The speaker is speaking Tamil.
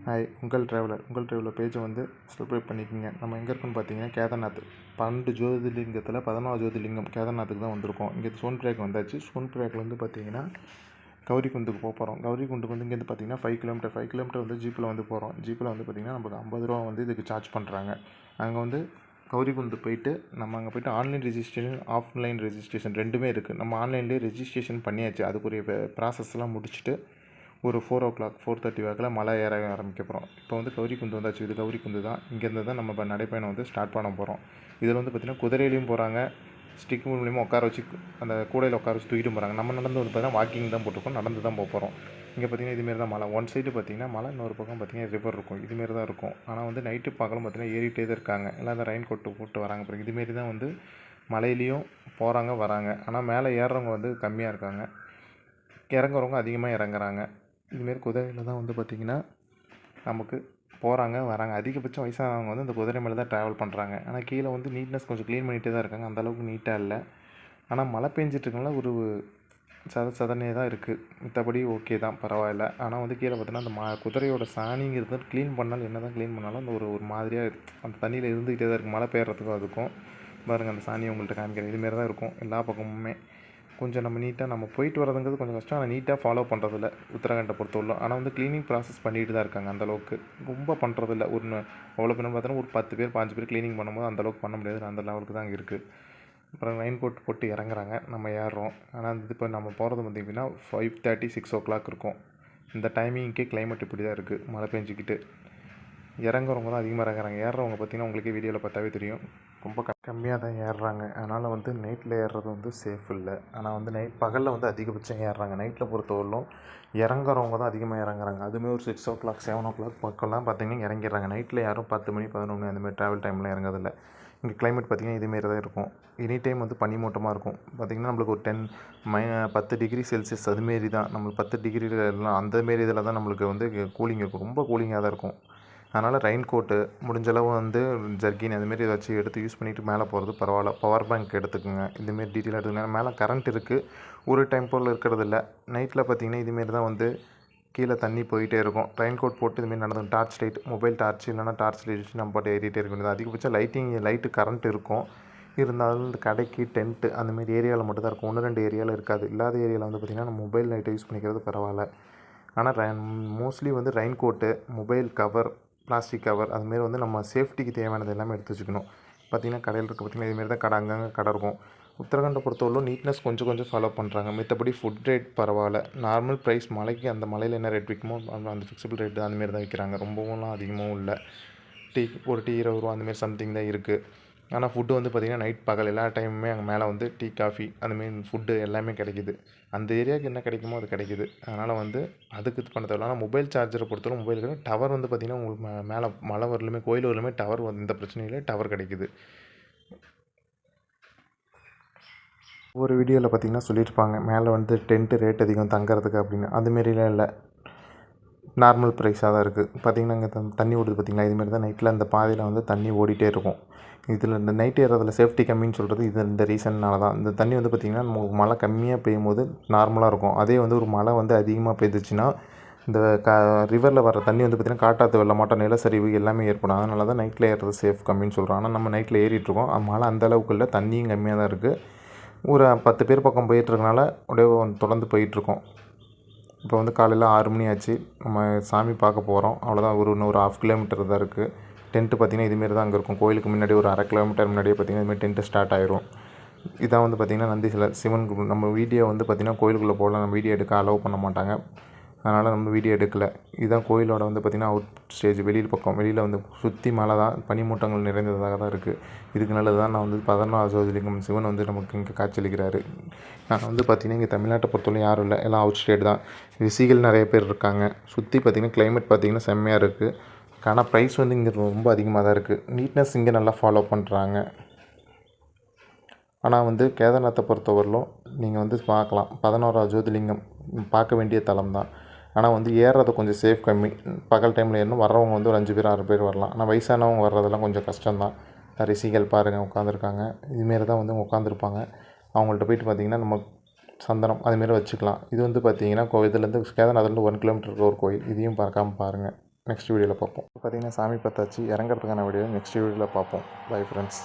ஹாய், உங்கள் ட்ராவலர் பேஜை வந்து சப்ஸ்கிரைப் பண்ணிக்கோங்க. நம்ம எங்கே இருக்குன்னு பார்த்தீங்கன்னா கேதார்நாத் 12 ஜோதிர்லிங்கத்தில் 11வது ஜோதிர்லிங்கம் கேதார்நாத்துக்கு தான் வந்திருக்கோம். இங்கே சோன்பிரயாக் வந்தாச்சு. சோன்பிரயாக்லேருந்து பார்த்தீங்கன்னா கௌரிகுண்டுக்கு போகிறோம். கௌரிகுண்டுக்கு வந்து இங்கேருந்து பார்த்தீங்கன்னா 5 கிலோமீட்டர் வந்து ஜீப்பில் வந்து போகிறோம். ஜீப்பில் வந்து பார்த்திங்கன்னா நமக்கு 50 ரூபா வந்து இதுக்கு சார்ஜ் பண்ணுறாங்க. அங்கே வந்து கௌரிகுண்டு போயிட்டு நம்ம அங்கே போய்ட்டு ஆன்லைன் ரெஜிஸ்ட்ரேஷன், ஆஃப்லைன் ரெஜிஸ்ட்ரேஷன் ரெண்டுமே இருக்குது. நம்ம ஆன்லைன்லேயே ரெஜிஸ்ட்ரேஷன் பண்ணியாச்சு. அதுக்குரிய ப்ராசஸ்லாம் முடிச்சுட்டு ஒரு 4:30 வாக்கில் மலை ஏற ஆரம்பிக்க போகிறோம். இப்போ வந்து கௌரிகுண்டு வந்தாச்சு. இது கௌரிகுண்டு தான். இங்கேருந்து தான் நம்ம நடைப்பயணம் வந்து ஸ்டார்ட் பண்ண போகிறோம். இதில் வந்து பார்த்திங்கன்னா குதிரையிலையும் போகிறாங்க, ஸ்டிக் மூலியமாக உட்கார வச்சு அந்த கூடையில் உட்கார வச்சு தூக்கிட்டு போகிறாங்க. நம்ம நடந்து வந்து பார்த்தீங்கன்னா வாக்கிங் தான் போட்டிருக்கோம், நடந்து தான் போகிறோம். இங்கே பார்த்திங்கன்னா இதுமாரி தான் மலை. ஒன் சைடு பார்த்திங்கன்னா மலை, இன்னொரு பக்கம் பார்த்திங்கன்னா ரிவர் இருக்கும். இதுமாரி தான் இருக்கும். ஆனால் வந்து நைட்டு பார்க்கலாம் பார்த்திங்கன்னா ஏறிட்டே தான் இருக்காங்க. எல்லாம் அந்த ரெயின் கோட்டு போட்டு வராங்க. அப்புறம் இதுமாரி தான் வந்து மலையிலையும் போகிறாங்க வராங்க. ஆனால் மேலே ஏறுறவங்க வந்து கம்மியாக இருக்காங்க, இறங்குறவங்க அதிகமாக இறங்குறாங்க. இதுமாரி குதிரையில் தான் வந்து பார்த்திங்கன்னா நமக்கு போகிறாங்க வராங்க. அதிகபட்சம் வயசானவங்க வந்து இந்த குதிரை மேலே தான் ட்ராவல் பண்ணுறாங்க. ஆனால் கீழே வந்து நீட்னஸ் கொஞ்சம் க்ளீன் பண்ணிகிட்டே தான் இருக்காங்க. அந்தளவுக்கு நீட்டாக இல்லை. ஆனால் மழை பெஞ்சிட்ருக்கனால ஒரு சதனே தான் இருக்குது. மற்றபடி ஓகே தான், பரவாயில்ல. ஆனால் வந்து கீழே பார்த்தோன்னா அந்த குதிரையோட சாணிங்கிறது க்ளீன் பண்ணாலும் என்ன தான் க்ளீன் பண்ணாலும் அந்த ஒரு மாதிரியாக அந்த தண்ணியில் இருந்துக்கிட்டே தான் இருக்குது. மழை பெய்யறதுக்கும் அதுக்கும் பாருங்கள், அந்த சாணியை உங்கள்கிட்ட காமிக்கிறேன். இதுமாரி தான் இருக்கும் எல்லா பக்கமுமே. கொஞ்சம் நம்ம நீட்டாக நம்ம போயிட்டு வரதுங்கிறது கொஞ்சம் கஷ்டம். ஆனால் நீட்டாக ஃபாலோ பண்ணுறதில்ல உத்தரகாண்டை பொறுத்தவரைக்கும். ஆனால் வந்து க்ளீனிங் ப்ராசஸ் பண்ணிட்டு தான் இருக்காங்க. அந்தளவுக்கு ரொம்ப பண்ணுறதில்ல. அவ்வளோ பேர் பார்த்தோன்னா ஒரு 10 பேர் 5 பேர் க்ளீனிங் பண்ணும்போது அந்தளவுக்கு பண்ண முடியாது. அந்த லெவலுக்கு தான் அங்கே இருக்குது. அப்புறம் ரெயின் கோட் போட்டு இறங்குறாங்க, நம்ம ஏறுறோம். ஆனால் இப்போ நம்ம போகிறது பார்த்திங்கன்னா 5:30 6 இருக்கும். இந்த டைமிங்க்கே கிளைமேட் இப்படி தான் இருக்குது, மழை பெஞ்சிக்கிட்டு. இறங்குறவங்க தான் அதிகமாக இறங்குறாங்க. ஏறுறவங்க பார்த்திங்கன்னா உங்களுக்கே வீடியோவில் பார்த்தாவே தெரியும், ரொம்ப கம்மியாக தான் ஏறுறாங்க. அதனால் வந்து நைட்டில் ஏறுறது வந்து சேஃப் இல்லை. ஆனால் வந்து பகலில் வந்து அதிகபட்சம் ஏறுறாங்க. நைட்டில் பொறுத்தவரையிலும் இறங்குறவங்க தான் அதிகமாக இறங்குறாங்க. அதுவுமே ஒரு 6 7 பக்கம்லாம் பார்த்திங்கன்னா இறங்கிடுறாங்க. நைட்டில் யாரும் 10 மணி 11 அந்தமாதிரி ட்ராவல் டைமில் இறங்குறதில்ல. இங்கே கிளைமேட் பார்த்திங்கன்னா இதுமாரி தான் இருக்கும். எனி டைம் வந்து பனிமூட்டமாக இருக்கும். பார்த்திங்கன்னா நம்மளுக்கு ஒரு 10 டிகிரி செல்சியஸ் அதுமாரி தான். நம்மளுக்கு 10 டிகிரிலாம் அந்தமாரி இதில் தான் நம்மளுக்கு வந்து கூலிங் இருக்கும். ரொம்ப கூலிங்காக தான் இருக்கும். அதனால் ரெயின் கோட்டு முடிஞ்சளவு வந்து ஜர்கின் அதுமாரி ஏதாச்சும் எடுத்து யூஸ் பண்ணிவிட்டு மேலே போகிறது பரவாயில்ல. பவர் பேங்க் எடுத்துக்கோங்க. இதுமாரி டீட்டெயிலாக எடுத்துக்கோங்க. மேலே கரண்ட் இருக்குது, ஒரு டெம்போவில் இருக்கிறதில்ல. நைட்டில் பார்த்திங்கன்னா இதுமாரி தான் வந்து கீழே தண்ணி போயிட்டே இருக்கும். ரெயின் கோட் போட்டு இதுமாரி நடந்து டார்ச் லைட், மொபைல் டார்ச் இல்லைனா டார்ச் லைட் வச்சு நம்ம பாட்டு ஏறிட்டே இருக்க வேண்டியது. அதிகபட்சம் லைட்டு கரண்ட் இருக்கும். இருந்தாலும் இந்த கடைக்கு டென்ட்டு அந்தமாரி ஏரியாவில் மட்டும் தான் இருக்கும். 1-2 ஏரியாவில் இருக்காது. இல்லாத ஏரியாவில் வந்து பார்த்திங்கன்னா நம்ம மொபைல் லைட்டை யூஸ் பண்ணிக்கிறது பரவாயில்ல. ஆனால் மோஸ்ட்லி வந்து rain coat, mobile cover, plastic cover அதுமாரி வந்து நம்ம சேஃப்டிக்கு தேவையானது எல்லாமே எடுத்து வச்சுக்கணும். பார்த்திங்கன்னா கடையில் இருக்க பார்த்திங்கன்னா இதுமாரி தான் கடை, அங்கங்கே கடை இருக்கும். உத்தரகாண்டை பொறுத்தவரைக்கும் நீட்னஸ் கொஞ்சம் ஃபாலோ பண்ணுறாங்க. மற்றபடி ஃபுட் ரேட் பரவாயில்ல. நார்மல் ப்ரைஸ் மலைக்கு அந்த மலையில் என்ன ரேட் விற்குமோ அந்த ஃபிக்ஸபிள் ரேட்டு அந்தமாரி தான் விற்கிறாங்க. ரொம்பவும்லாம் அதிகமாகவும் இல்லை. ஒரு டீ 20 ரூபா அந்தமாரி சம்திங் தான் இருக்குது. ஆனால் ஃபுட்டு வந்து பார்த்திங்கன்னா நைட் பகல் எல்லா டைமுமே அங்கே மேலே வந்து டீ காஃபி அந்தமாரி ஃபுட்டு எல்லாமே கிடைக்கிது. அந்த ஏரியாவுக்கு என்ன கிடைக்குமோ அது கிடைக்கிது. அதனால் வந்து அதுக்கு இது பண்ண தேவையில்ல. ஆனால் மொபைல் சார்ஜரை பொறுத்தவரை மொபைலுக்கு டவர் வந்து பார்த்திங்கன்னா உங்களுக்கு மேலே மலை வரலுமே கோயில் வரலுமே டவர் வந்து எந்த பிரச்சனையும் இல்லை, டவர் கிடைக்கிது. ஒரு வீடியோவில் பார்த்திங்கன்னா சொல்லியிருப்பாங்க மேலே வந்து டென்ட்டு ரேட் அதிகம் தங்குறதுக்கு அப்படின்னு. அதுமாரிலாம் இல்லை, நார்மல் ப்ரைஸாக தான் இருக்குது. பார்த்திங்கன்னா இங்கே தண்ணி ஓடுது பார்த்திங்களா, இதுமாரி தான் நைட்டில் அந்த பாதையில் வந்து தண்ணி ஓடிட்டே இருக்கும். இதில் இந்த நைட் ஏறதில் சேஃப்டி கம்மின்னு சொல்கிறது இந்த ரீசன்னால தான். இந்த தண்ணி வந்து பார்த்திங்கன்னா மழை கம்மியாக பெய்யும் போது நார்மலாக இருக்கும். அதே வந்து ஒரு மழை வந்து அதிகமாக பெய்துச்சுன்னா இந்த ரிவரில் வர தண்ணி வந்து பார்த்திங்கன்னா காட்டாற்று வெள்ளமாட்டம், நிலச்சரிவு எல்லாமே ஏற்படும். அதனால தான் நைட்டில் ஏறுறது சேஃப் கம்மின்னு சொல்கிறோம். ஆனால் நம்ம நைட்டில் ஏறிட்டுருக்கோம். மழை அந்தளவுக்கு இல்லை, தண்ணியும் கம்மியாக தான் இருக்குது. ஒரு 10 பேர் பக்கம் போயிட்டுருக்கனால அப்படியே தொடர்ந்து போயிட்டுருக்கோம். இப்போ வந்து காலையில் 6 மணி ஆச்சு. நம்ம சாமி பார்க்க போகிறோம். அவ்வளோதான். இன்னொரு 1/2 கிலோமீட்டர் தான் இருக்குது. டென்ட்டு பார்த்திங்கன்னா இதுமாரி தான் அங்கே இருக்கும். கோயிலுக்கு முன்னாடி ஒரு 1/2 கிலோமீட்டர் முன்னாடியே பார்த்திங்கன்னா இதுமாரி டென்ட்டு ஸ்டார்ட் ஆயிரும். இதான் வந்து பார்த்திங்கன்னா நந்தி சிலை, சிவன். நம்ம வீடியோ வந்து பார்த்திங்கன்னா கோயிலுக்குள்ளே போகலாம், நம்ம வீடியோ எடுக்க அலோவ் பண்ண மாட்டாங்க. அதனால் நம்ம வீடியோ எடுக்கலை. இதுதான் கோயிலோட வந்து பார்த்திங்கன்னா அவுட் ஸ்டேஜ், வெளியில் வந்து சுற்றி மலை தான், பனிமூட்டங்கள் நிறைந்ததாக தான் இருக்குது. இதுக்கு நல்லது தான் நான் வந்து 11வது ஜோதிர்லிங்கம் சிவன் வந்து நமக்கு இங்கே காட்சியளிக்கிறாரு. நான் வந்து பார்த்திங்கன்னா இங்கே தமிழ்நாட்டை பொறுத்தவரை யாரும் இல்லை, எல்லாம் அவுட் ஸ்டேட் தான். ரிஷிகள் நிறைய பேர் இருக்காங்க. சுற்றி பார்த்திங்கன்னா கிளைமேட் பார்த்திங்கன்னா செம்மையாக இருக்குது. ஆனால் ப்ரைஸ் வந்து இங்கே ரொம்ப அதிகமாக தான் இருக்குது. நீட்னஸ் இங்கே நல்லா ஃபாலோ பண்ணுறாங்க. ஆனால் வந்து கேதார்நாத்தை பொறுத்தவரையிலும் நீங்கள் வந்து பார்க்கலாம், 11வது ஜோதிர்லிங்கம் பார்க்க வேண்டிய தலம் தான். ஆனால் வந்து ஏறுறது கொஞ்சம் சேஃப் கம்மி. பகல் டைமில் ஏறணும். வர்றவங்க வந்து ஒரு 5 பேர் 6 பேர் வரலாம். ஆனால் வயசானவங்க வர்றதெல்லாம் கொஞ்சம் கஷ்டம்தான். ரிஷிகள் பாருங்கள் உட்காந்துருக்காங்க. இதுமாரி தான் வந்து உட்காந்துருப்பாங்க. அவங்கள்ட்ட போயிட்டு பார்த்திங்கன்னா நம்ம சந்தனம் அதுமாரி வச்சுக்கலாம். இது வந்து பார்த்திங்கன்னா இதுலேருந்து கேதார்நாத்லேருந்து 1 கிலோமீட்டருக்கு ஒரு கோயில். இதையும் பார்க்காம பாருங்கள். நெக்ஸ்ட் வீடியோவில் பார்ப்போம். பார்த்திங்கன்னா சாமி பார்த்தாச்சு, இறங்குறதுக்கான வீடியோ நெக்ஸ்ட் வீடியோவில் பார்ப்போம். Bye friends.